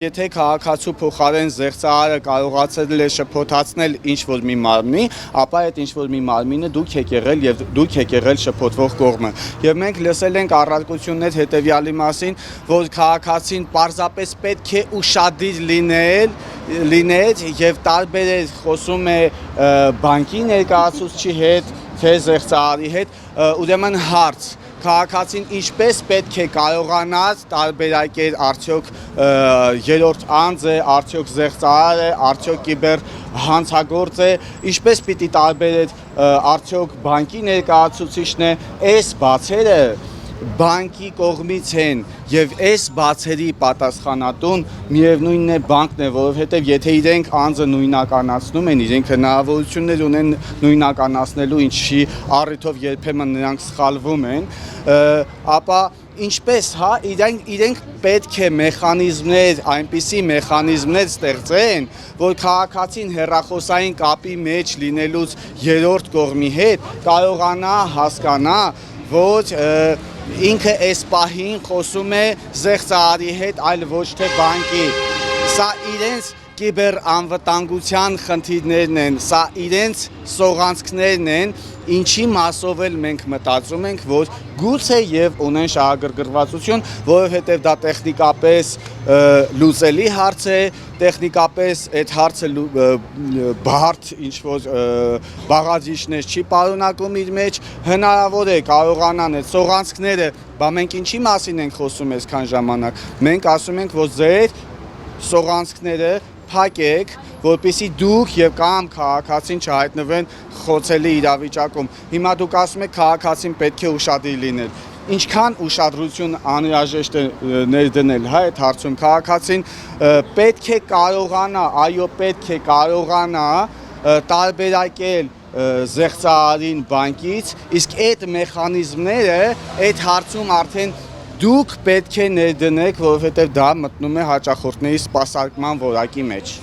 Եթե քաղաքացու փոխարեն զեղծարարը կարողացել է շփոթացնել ինչ-որ մի մարմնի, ապա այդ ինչ-որ մի մարմինը դուք եք եղել եւ դուք եք եղել շփոթվող կողմը։ Եվ մենք լսել ենք առարկություններ հետեւյալի մասին, որ քաղաքացին պարզապես պետք է ուշադիր լինել եւ տարբերել խոսում է բանկի ներկայացուցչի հետ, թե զեղծարարի հետ, ուրեմն հարց քաղաքացին ինչպես պետք է կարողանալ տարբերակել արդյոք երրորդ անձ է, արդյոք զեղծարար է, արդյոք կիբեր հանցագործ է, ինչպես պիտի տարբերել արդյոք բանկի ներկայացուցիչն է, այս բացերը բանկի կողմից են եւ այս բացերի պատասխանատուն միևնույնն է բանկն է, որովհետեւ եթե իրենք անձը նույնականացնում են, իրենք հնարավորություններ ունեն նույնականացնելու, ինչի առիթով երբեմն նրանք սխալվում են, ապա ինչպես իրենք պետք է մեխանիզմներ, այնպիսի մեխանիզմներ ստեղծեն, որ քաղաքացին հեռախոսային կապի մեջ լինելուց երրորդ կողմի հետ կարողանա հասկանա, որ ինքը այս պահին խոսում է զեղծարարի հետ, այլ ոչ թե բանկի։ Սա իրենց կիբեր անվտանգության խնդիրներն են, սա իրենց սողանցքներն են, ինչի մասով էլ մենք մտածում ենք, որ գուցե եւ ունեն շահագրգռվածություն, որովհետեւ դա տեխնիկապես լուծելի հարց է, տեխնիկապես այդ հարցը բարդ ինչ-որ բաղադրիչներ չի պարունակում իր մեջ, հնարավոր է կարողանան այդ սողանցքները, բա մենք ինչի մասին ենք խոսում այսքան ժամանակ, մենք ասում ենք, որ ձեր սողանցքները փակեք, որպեսզի դուք եւ կամ քաղաքացին չհայտնվեն խոցելի իրավիճակում։ Հիմա դուք ասում եք քաղաքացին պետք է ուշադիր լինել։ Ինչքան ուշադրություն անհրաժեշտ է ներդնել այդ հարցում քաղաքացին պետք է կարողանա, այո, պետք է կարողանա տարբերակել զեղծարարին բանկից, իսկ այդ մեխանիզմները այդ հարցում արդեն դուք պետք է ներդնեք, որովհետև դա մտնում է հաճախորդների սպասարկման որակի մեջ։